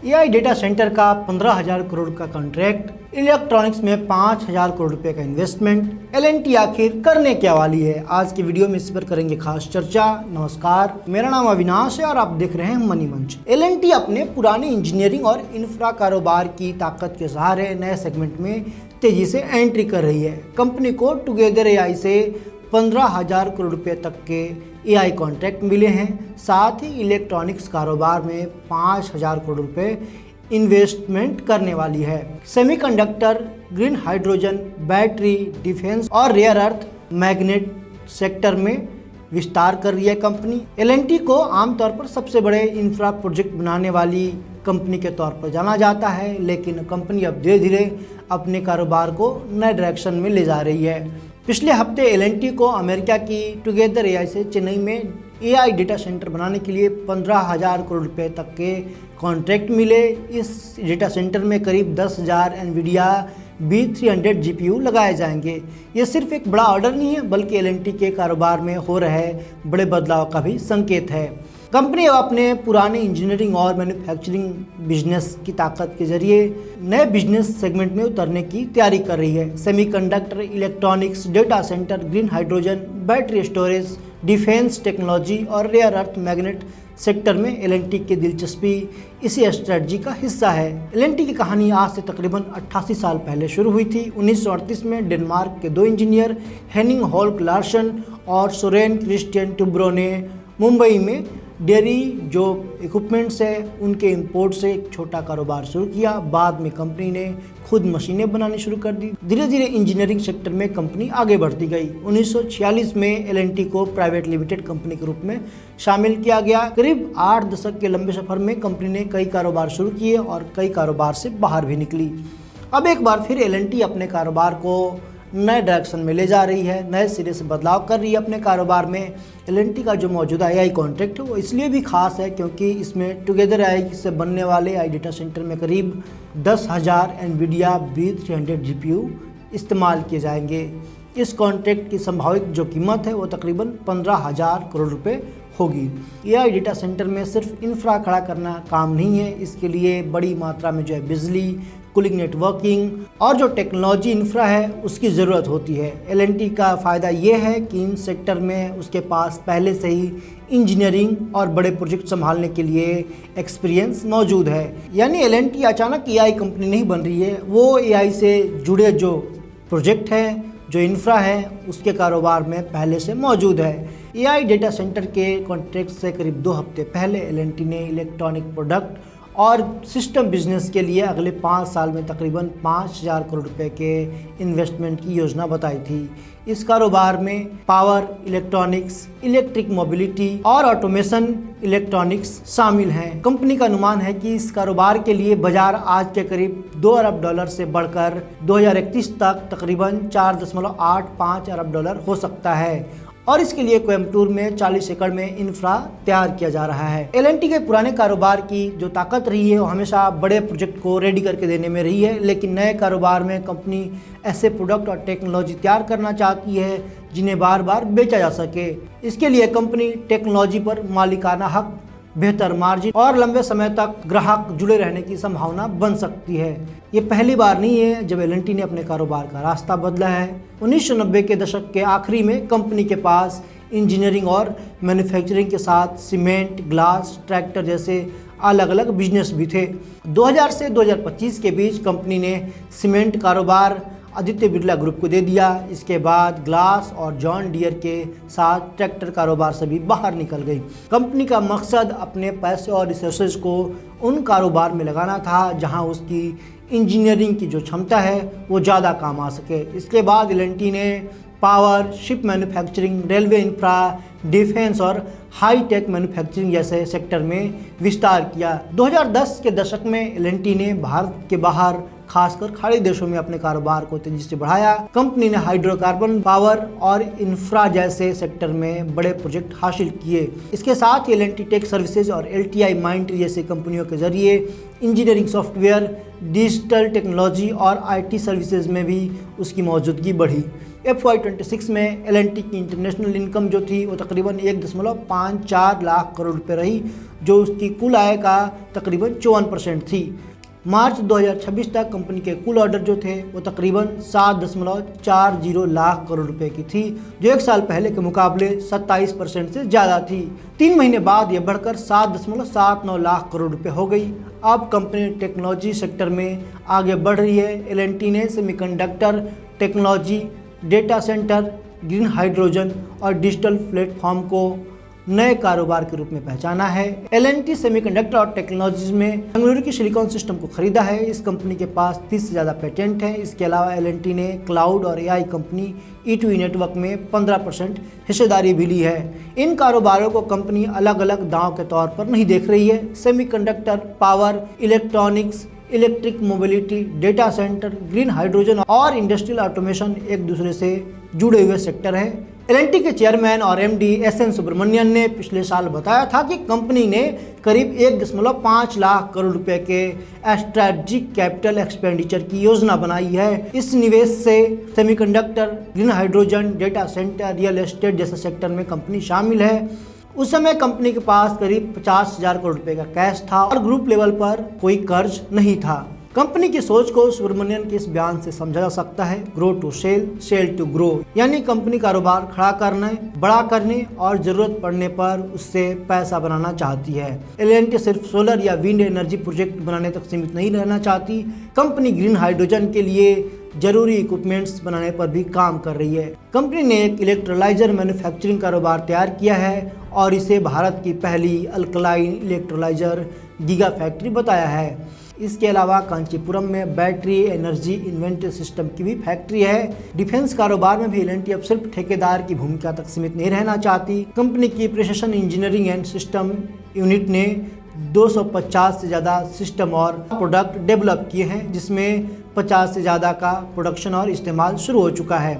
AI data centre का 15,000 करोड़ का contract, electronics में 5,000 करोड़ रुपए का इन्वेस्टमेंट, एल&टी आखिर करने क्या वाली है। आज की वीडियो में इस पर करेंगे खास चर्चा। नमस्कार, मेरा नाम अविनाश है और आप देख रहे हैं मनी मंच। एल&टी अपने पुराने इंजीनियरिंग और इंफ्रा कारोबार की ताकत के सहारे नए सेगमेंट में तेजी से एंट्री कर रही है। कंपनी को टुगेदर एआई से 15,000 करोड़ रुपए तक के एआई कॉन्ट्रैक्ट मिले हैं। साथ ही इलेक्ट्रॉनिक्स कारोबार में 5,000 करोड़ रुपए इन्वेस्टमेंट करने वाली है। Semiconductor, green hydrogen, battery, defence और रेयर अर्थ मैग्नेट सेक्टर में विस्तार कर रही है कंपनी। एल&टी को आमतौर पर सबसे बड़े इंफ्रा प्रोजेक्ट बनाने वाली कंपनी के तौर पर जाना जाता है, लेकिन कंपनी अब धीरे धीरे अपने कारोबार को नए डायरेक्शन में ले जा रही है। पिछले हफ्ते एल&टी को अमेरिका की टुगेदर एआई से चेन्नई में एआई डेटा सेंटर बनाने के लिए 15,000 करोड़ रुपए तक के कॉन्ट्रैक्ट मिले। इस डेटा सेंटर में करीब 10,000 एनवीडिया B300 GPU लगाए जाएंगे। ये सिर्फ एक बड़ा ऑर्डर नहीं है, बल्कि एल&टी के कारोबार में हो रहे बड़े बदलाव का भी संकेत है। कंपनी अब अपने पुराने इंजीनियरिंग और मैन्युफैक्चरिंग बिजनेस की ताकत के जरिए नए बिजनेस सेगमेंट में उतरने की तैयारी कर रही है। Semiconductor, electronics, data centre, green hydrogen, battery storage, defence technology और रेयर अर्थ मैग्नेट सेक्टर में एल&टी की दिलचस्पी इसी स्ट्रेटजी का हिस्सा है। एल&टी की कहानी आज से तकरीबन 88 साल पहले शुरू हुई थी। 1938 में डेनमार्क के दो इंजीनियर हेनिंग होल्क लार्सन और सोरेन क्रिस्टियन टुब्रो ने मुंबई में डेयरी जो इक्विपमेंट्स है उनके इंपोर्ट से एक छोटा कारोबार शुरू किया। बाद में कंपनी ने खुद मशीनें बनानी शुरू कर दी। धीरे धीरे इंजीनियरिंग सेक्टर में कंपनी आगे बढ़ती गई। 1946 में एल&टी को प्राइवेट लिमिटेड कंपनी के रूप में शामिल किया गया। करीब 8 दशक के लंबे सफर में कंपनी ने कई कारोबार शुरू किए और कई कारोबार से बाहर भी निकली। अब एक बार फिर एल&टी अपने कारोबार को नए डायरेक्शन में ले जा रही है, नए सिरे से बदलाव कर रही है अपने कारोबार में। एल&टी का जो मौजूदा एआई कॉन्ट्रैक्ट है वो इसलिए भी खास है क्योंकि इसमें टुगेदर एआई से बनने वाले एआई डेटा सेंटर में करीब 10,000 एनवीडिया B300 GPU इस्तेमाल किए जाएंगे। इस कॉन्ट्रैक्ट की संभावित जो कीमत है वो तकरीबन 15,000 करोड़ रुपए होगी। एआई डेटा सेंटर में सिर्फ इंफ्रा खड़ा करना काम नहीं है, इसके लिए बड़ी मात्रा में जो है बिजली, कूलिंग, नेटवर्किंग और जो टेक्नोलॉजी इंफ्रा है उसकी ज़रूरत होती है। एल&टी का फ़ायदा ये है कि इन सेक्टर में उसके पास पहले से ही इंजीनियरिंग और बड़े प्रोजेक्ट संभालने के लिए एक्सपीरियंस मौजूद है। यानी एल&टी अचानक एआई कंपनी नहीं बन रही है, वो एआई से जुड़े जो प्रोजेक्ट हैं, जो इंफ्रा है, उसके कारोबार में पहले से मौजूद है। एआई डेटा सेंटर के कॉन्ट्रैक्ट से करीब 2 हफ्ते पहले एल&टी ने इलेक्ट्रॉनिक प्रोडक्ट और सिस्टम बिजनेस के लिए अगले 5 साल में तकरीबन 5,000 करोड़ रुपए के इन्वेस्टमेंट की योजना बताई थी। इस कारोबार में पावर इलेक्ट्रॉनिक्स, इलेक्ट्रिक मोबिलिटी और ऑटोमेशन इलेक्ट्रॉनिक्स शामिल हैं। कंपनी का अनुमान है कि इस कारोबार के लिए बाजार आज के करीब $2 अरब से बढ़कर 2031 तक तकरीबन $4.85 अरब हो सकता है और इसके लिए कोयम्बटूर में 40 एकड़ में इंफ्रा तैयार किया जा रहा है। एल&टी के पुराने कारोबार की जो ताकत रही है वो हमेशा बड़े प्रोजेक्ट को रेडी करके देने में रही है, लेकिन नए कारोबार में कंपनी ऐसे प्रोडक्ट और टेक्नोलॉजी तैयार करना चाहती है जिन्हें बार बार बेचा जा सके। इसके लिए कंपनी टेक्नोलॉजी पर मालिकाना हक, बेहतर मार्जिन और लंबे समय तक ग्राहक जुड़े रहने की संभावना बन सकती है। ये पहली बार नहीं है जब एल&टी ने अपने कारोबार का रास्ता बदला है। 1990 के दशक के आखिरी में कंपनी के पास इंजीनियरिंग और मैन्युफैक्चरिंग के साथ सीमेंट, ग्लास, ट्रैक्टर जैसे अलग अलग बिजनेस भी थे। 2000 से 2025 के बीच कंपनी ने सीमेंट कारोबार आदित्य बिरला ग्रुप को दे दिया। इसके बाद ग्लास और जॉन डियर के साथ ट्रैक्टर कारोबार से भी बाहर निकल गई। कंपनी का मकसद अपने पैसे और रिसोर्सेज को उन कारोबार में लगाना था जहां उसकी इंजीनियरिंग की जो क्षमता है वो ज़्यादा काम आ सके। इसके बाद एल&टी ने power, ship manufacturing, railway infra, defence और हाई टेक मैन्युफैक्चरिंग जैसे सेक्टर में विस्तार किया। 2010 के दशक में एल&टी ने भारत के बाहर खासकर खाड़ी देशों में अपने कारोबार को तेजी से बढ़ाया। कंपनी ने हाइड्रोकार्बन, पावर और इंफ्रा जैसे सेक्टर में बड़े प्रोजेक्ट हासिल किए। इसके साथ ही एल&टी टेक सर्विसेज और LTI माइंडट्री जैसी कंपनियों के जरिए इंजीनियरिंग सॉफ्टवेयर, डिजिटल टेक्नोलॉजी और IT सर्विसेज में भी उसकी मौजूदगी बढ़ी। FY26 में L&T की इंटरनेशनल इनकम जो थी वो तकरीबन 1.54 लाख करोड़ रुपए रही, जो उसकी कुल आय का तकरीबन 54% थी। मार्च 2026 तक कंपनी के कुल ऑर्डर जो थे वो तकरीबन 7.40 लाख करोड़ रुपए की थी, जो एक साल पहले के मुकाबले 27% से ज़्यादा थी। 3 महीने बाद ये बढ़कर 7.79 लाख करोड़ रुपए हो गई। अब कंपनी टेक्नोलॉजी सेक्टर में आगे बढ़ रही है। L&T ने semiconductor technology, data centre, green hydrogen और डिजिटल प्लेटफॉर्म को नए कारोबार के रूप में पहचाना है। L&T सेमीकंडक्टर और टेक्नोलॉजीज में बेंगलुरु की सिलिकॉन सिस्टम को खरीदा है। इस कंपनी के पास 30 से ज़्यादा पेटेंट हैं। इसके अलावा L&T ने क्लाउड और AI कंपनी E2E नेटवर्क में 15% हिस्सेदारी भी ली है। इन कारोबारों को कंपनी अलग अलग दांव के तौर पर नहीं देख रही है। Semiconductor, power, electronics, electric mobility, data centre, green hydrogen और इंडस्ट्रियल ऑटोमेशन एक दूसरे से जुड़े हुए सेक्टर हैं। L&T के चेयरमैन और MD SN सुब्रमण्यन ने पिछले साल बताया था कि कंपनी ने करीब 1.5 लाख करोड़ रुपए के स्ट्रैटेजिक कैपिटल एक्सपेंडिचर की योजना बनाई है। इस निवेश से semiconductor, green hydrogen, data centre, real estate जैसे सेक्टर में कंपनी शामिल है। उस समय कंपनी के पास करीब 50,000 करोड़ रुपए का कैश था और ग्रुप लेवल पर कोई कर्ज नहीं था। कंपनी की सोच को सुब्रमण्यन के इस बयान से समझा जा सकता है, grow to sell, sell to grow, यानी कंपनी कारोबार खड़ा करने, बड़ा करने और जरूरत पड़ने पर उससे पैसा बनाना चाहती है। L&T सिर्फ सोलर या विंड एनर्जी प्रोजेक्ट बनाने तक सीमित नहीं रहना चाहती। कंपनी ग्रीन हाइड्रोजन के लिए जरूरी इक्विपमेंट्स बनाने पर भी काम कर रही है। कंपनी ने एक इलेक्ट्रोलाइजर मैन्युफैक्चरिंग कारोबार तैयार किया है और इसे भारत की पहली अल्कलाइन इलेक्ट्रोलाइजर गीगा फैक्ट्री बताया है। इसके अलावा कांचीपुरम में बैटरी एनर्जी इन्वेंटरी सिस्टम की भी फैक्ट्री है। डिफेंस कारोबार में भी L&T अब सिर्फ ठेकेदार की भूमिका तक सीमित नहीं रहना चाहती। कंपनी की precision engineering and system unit ने 250 से ज़्यादा सिस्टम और प्रोडक्ट डेवलप किए हैं, जिसमें 50 से ज़्यादा का प्रोडक्शन और इस्तेमाल शुरू हो चुका है।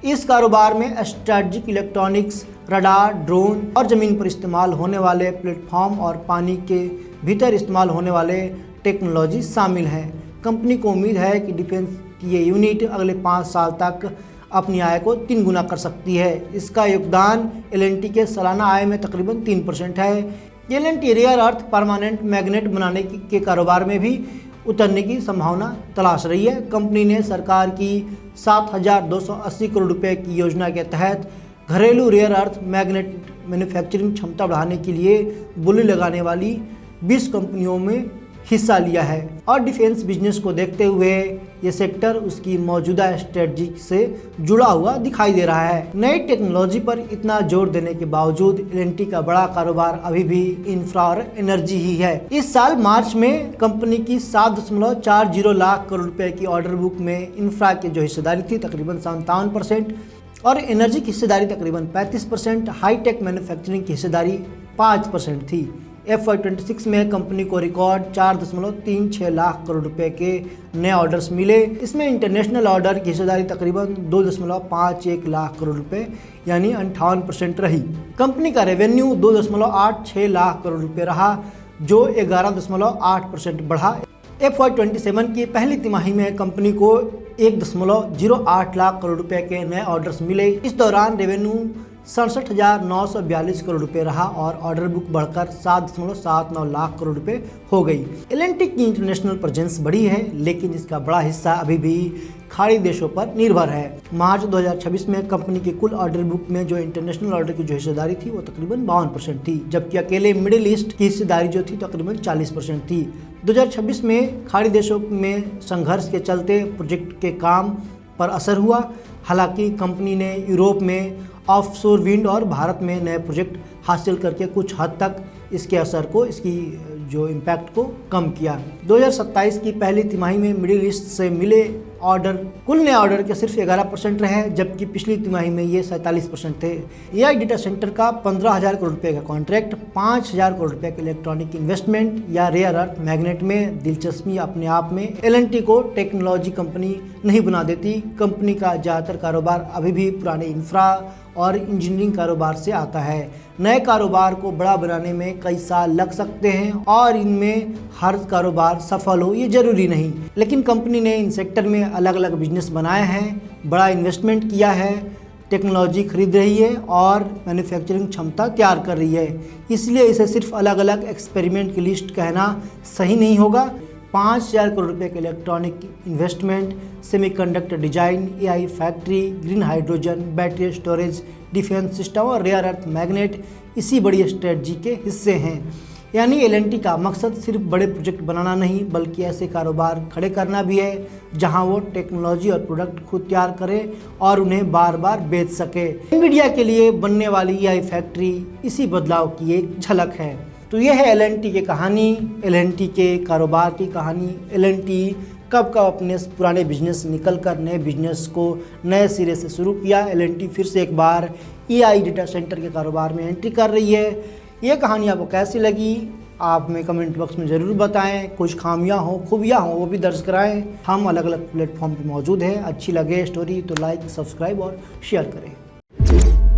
इस कारोबार में स्ट्रैटेजिक इलेक्ट्रॉनिक्स, रडार, ड्रोन और ज़मीन पर इस्तेमाल होने वाले प्लेटफॉर्म और पानी के भीतर इस्तेमाल होने वाले टेक्नोलॉजी शामिल है। कंपनी को उम्मीद है कि डिफेंस की ये यूनिट अगले 5 साल तक अपनी आय को 3 गुना कर सकती है। इसका योगदान L&T के सालाना आय में तकरीबन 3% है। L&T rare earth permanent magnet बनाने के कारोबार में भी उतरने की संभावना तलाश रही है। कंपनी ने सरकार की 7,280 करोड़ रुपए की योजना के तहत घरेलू रेयर अर्थ मैग्नेट मैन्युफैक्चरिंग क्षमता बढ़ाने के लिए बोली लगाने वाली 20 कंपनियों में हिस्सा लिया है और डिफेंस बिजनेस को देखते हुए ये सेक्टर उसकी मौजूदा स्ट्रेटजी से जुड़ा हुआ दिखाई दे रहा है। नई टेक्नोलॉजी पर इतना जोर देने के बावजूद L&T का बड़ा कारोबार अभी भी इंफ्रा और एनर्जी ही है। इस साल मार्च में कंपनी की 7.40 लाख करोड़ रुपए की ऑर्डर बुक में इंफ्रा की जो हिस्सेदारी थी तकरीबन 57% और एनर्जी की हिस्सेदारी तकरीबन 35%, हाईटेक मैन्युफैक्चरिंग की हिस्सेदारी 5% थी। FY26 में कंपनी को रिकॉर्ड 4.36 लाख करोड़ रुपए के नए ऑर्डर्स मिले। इसमें इंटरनेशनल ऑर्डर की हिस्सेदारी तकरीबन 2.51 लाख करोड़ रुपए यानी 58% रही। कंपनी का रेवेन्यू 2.86 लाख करोड़ रुपए रहा, जो 11.8% बढ़ा। FY27 की पहली तिमाही में कंपनी को 1.08 लाख करोड़ रुपए के नए ऑर्डर्स मिले। इस दौरान रेवेन्यू 67,942 करोड़ रुपए रहा और ऑर्डर बुक बढ़कर 7.79 लाख करोड़ रुपए हो गई। L&T की इंटरनेशनल प्रेजेंस बढ़ी है, लेकिन इसका बड़ा हिस्सा अभी भी खाड़ी देशों पर निर्भर है। मार्च 2026 में कंपनी की कुल ऑर्डर बुक में जो इंटरनेशनल ऑर्डर की जो हिस्सेदारी थी वो तकरीबन 52% थी, जबकि अकेले मिडिल ईस्ट की हिस्सेदारी जो थी तकरीबन 40% थी। 2026 में खाड़ी देशों में संघर्ष के चलते प्रोजेक्ट के काम पर असर हुआ। हालांकि कंपनी ने यूरोप में ऑफशोर विंड और भारत में नए प्रोजेक्ट हासिल करके कुछ हद तक इसके असर को, इसकी जो इम्पैक्ट को कम किया। 2027 की पहली तिमाही में मिडिल ईस्ट से मिले ऑर्डर कुल नए ऑर्डर के सिर्फ 11% रहे, जबकि पिछली तिमाही में ये 47% थे। AI डेटा सेंटर का 15,000 करोड़ रुपए का कॉन्ट्रैक्ट, 5,000 करोड़ रुपए के इलेक्ट्रॉनिक इन्वेस्टमेंट या रेयर अर्थ मैग्नेट में दिलचस्पी अपने आप में L&T को टेक्नोलॉजी कंपनी नहीं बना देती। कंपनी का ज़्यादातर कारोबार अभी भी पुराने इंफ्रा और इंजीनियरिंग कारोबार से आता है। नए कारोबार को बड़ा बनाने में कई साल लग सकते हैं और इनमें हर कारोबार सफल हो ये जरूरी नहीं, लेकिन कंपनी ने इन सेक्टर में अलग अलग बिजनेस बनाए हैं, बड़ा इन्वेस्टमेंट किया है, टेक्नोलॉजी खरीद रही है और मैन्युफैक्चरिंग क्षमता तैयार कर रही है। इसलिए इसे सिर्फ अलग अलग एक्सपेरिमेंट की लिस्ट कहना सही नहीं होगा। 5,000 करोड़ रुपए के electronic investment, semiconductor design, AI factory, green hydrogen, battery storage, defence system और रेयर अर्थ मैग्नेट इसी बड़ी स्ट्रेटजी के हिस्से हैं। यानी एल&टी का मकसद सिर्फ बड़े प्रोजेक्ट बनाना नहीं बल्कि ऐसे कारोबार खड़े करना भी है जहां वो टेक्नोलॉजी और प्रोडक्ट खुद तैयार करे और उन्हें बार बार बेच सके। एनवीडिया के लिए बनने वाली एआई फैक्ट्री इसी बदलाव की एक झलक है। तो यह है एल&टी की कहानी, एल&टी के कारोबार की कहानी। एल&टी कब कब अपने पुराने बिजनेस निकल कर नए बिजनेस को नए सिरे से शुरू किया। एल&टी फिर से एक बार एआई डेटा सेंटर के कारोबार में एंट्री कर रही है। ये कहानी आपको कैसी लगी आप हमें कमेंट बॉक्स में ज़रूर बताएं। कुछ खामियां हो खूबियां हो वो भी दर्ज कराएं। हम अलग अलग प्लेटफॉर्म पे मौजूद हैं। अच्छी लगे स्टोरी तो लाइक, सब्सक्राइब और शेयर करें।